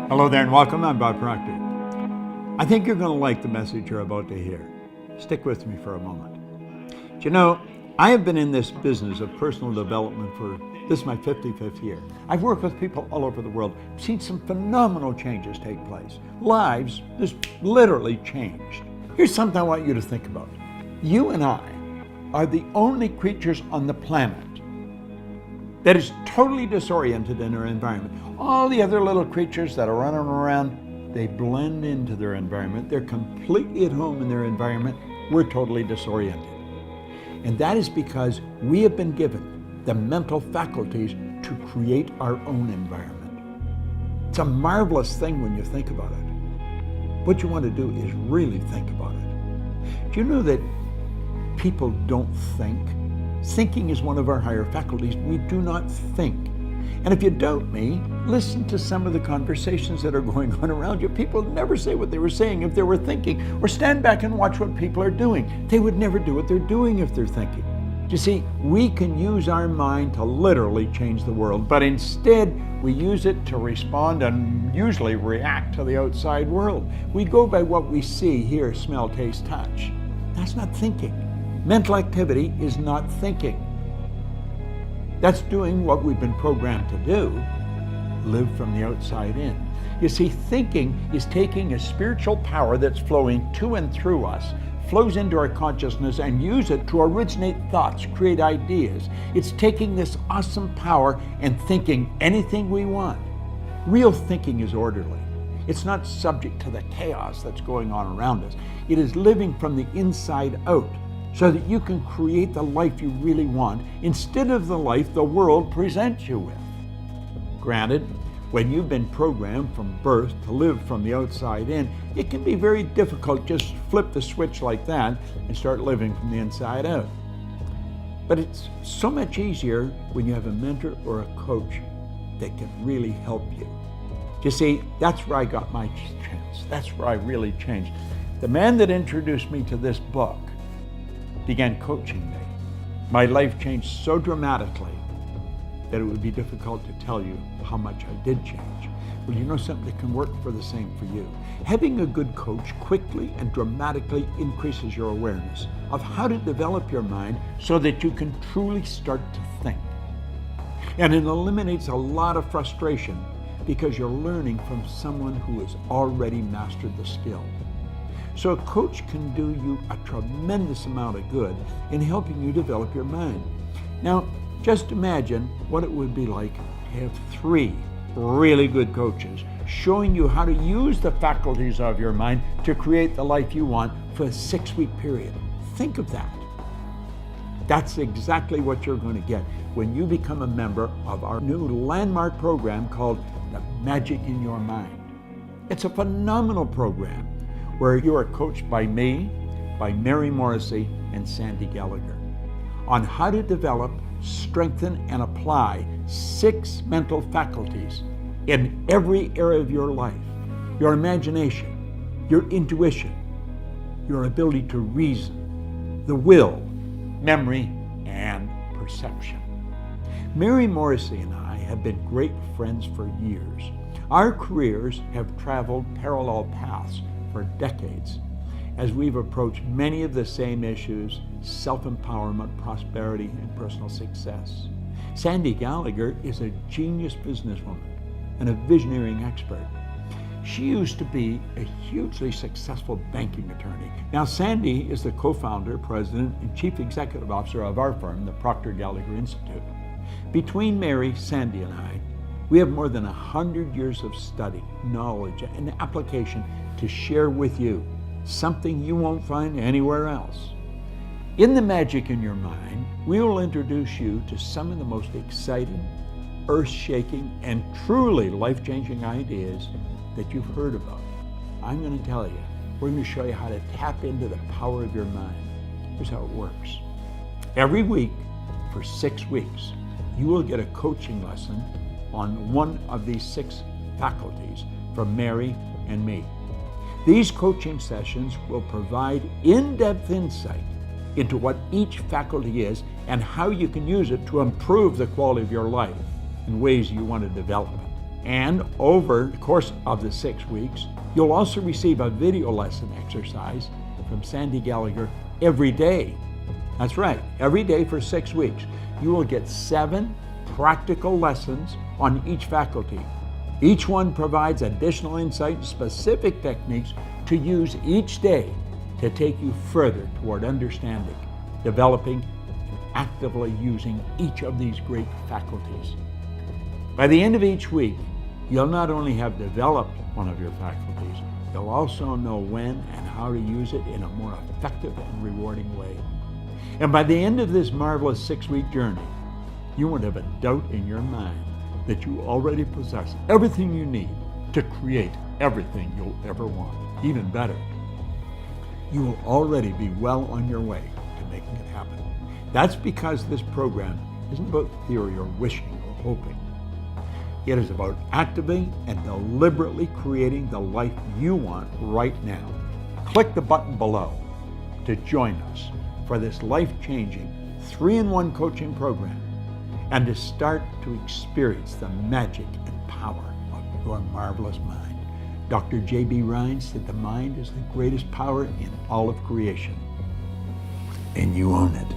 Hello there and welcome. I'm Bob Proctor. I think you're going to like the message you're about to hear. Stick with me for a moment. Do you know, I have been in this business of personal development for, this is my 55th year. I've worked with people all over the world, seen some phenomenal changes take place. Lives just literally changed. Here's something I want you to think about. You and I are the only creatures on the planet that is totally disoriented in their environment. All the other little creatures that are running around, they blend into their environment. They're completely at home in their environment. We're totally disoriented. And that is because we have been given the mental faculties to create our own environment. It's a marvelous thing when you think about it. What you want to do is really think about it. Do you know that people don't think? Thinking is one of our higher faculties. We do not think. And if you doubt me, listen to some of the conversations that are going on around you. People would never say what they were saying if they were thinking, or stand back and watch what people are doing. They would never do what they're doing if they're thinking. You see, we can use our mind to literally change the world, but instead we use it to respond and usually react to the outside world. We go by what we see, hear, smell, taste, touch. That's not thinking. Mental activity is not thinking. That's doing what we've been programmed to do, live from the outside in. You see, thinking is taking a spiritual power that's flowing to and through us, flows into our consciousness, and use it to originate thoughts, create ideas. It's taking this awesome power and thinking anything we want. Real thinking is orderly. It's not subject to the chaos that's going on around us. It is living from the inside out, so that you can create the life you really want instead of the life the world presents you with. Granted, when you've been programmed from birth to live from the outside in, it can be very difficult to just flip the switch like that and start living from the inside out. But it's so much easier when you have a mentor or a coach that can really help you. You see, that's where I got my chance. That's where I really changed. The man that introduced me to this book began coaching me. My life changed so dramatically that it would be difficult to tell you how much I did change. Well, you know something that can work for the same for you. Having a good coach quickly and dramatically increases your awareness of how to develop your mind so that you can truly start to think. And it eliminates a lot of frustration because you're learning from someone who has already mastered the skill. So a coach can do you a tremendous amount of good in helping you develop your mind. Now, just imagine what it would be like to have 3 really good coaches showing you how to use the faculties of your mind to create the life you want for a 6-week period. Think of that. That's exactly what you're going to get when you become a member of our new landmark program called The Magic in Your Mind. It's a phenomenal program where you are coached by me, by Mary Morrissey, and Sandy Gallagher on how to develop, strengthen, and apply 6 mental faculties in every area of your life. Your imagination, your intuition, your ability to reason, the will, memory, and perception. Mary Morrissey and I have been great friends for years. Our careers have traveled parallel paths for decades as we've approached many of the same issues: self-empowerment, prosperity, and personal success. Sandy Gallagher is a genius businesswoman and a visionary expert. She used to be a hugely successful banking attorney. Now Sandy is the co-founder, president, and chief executive officer of our firm, the Proctor Gallagher Institute. Between Mary, Sandy, and I, we have more than 100 years of study, knowledge, and application to share with you, something you won't find anywhere else. In The Magic in Your Mind, we will introduce you to some of the most exciting, earth-shaking, and truly life-changing ideas that you've heard about. I'm going to tell you, we're going to show you how to tap into the power of your mind. Here's how it works. Every week for 6 weeks, you will get a coaching lesson on one of these 6 faculties from Mary and me. These coaching sessions will provide in-depth insight into what each faculty is and how you can use it to improve the quality of your life in ways you want to develop it. And over the course of the 6 weeks, you'll also receive a video lesson exercise from Sandy Gallagher every day. That's right, every day for 6 weeks. You will get 7 practical lessons on each faculty. Each one provides additional insight and specific techniques to use each day to take you further toward understanding, developing, and actively using each of these great faculties. By the end of each week, you'll not only have developed one of your faculties, you'll also know when and how to use it in a more effective and rewarding way. And by the end of this marvelous 6-week journey, you won't have a doubt in your mind that you already possess everything you need to create everything you'll ever want. Even better, you will already be well on your way to making it happen. That's because this program isn't about theory or wishing or hoping. It is about activating and deliberately creating the life you want right now. Click the button below to join us for this life-changing 3-in-1 coaching program and to start to experience the magic and power of your marvelous mind. Dr. J.B. Ryan said the mind is the greatest power in all of creation, and you own it.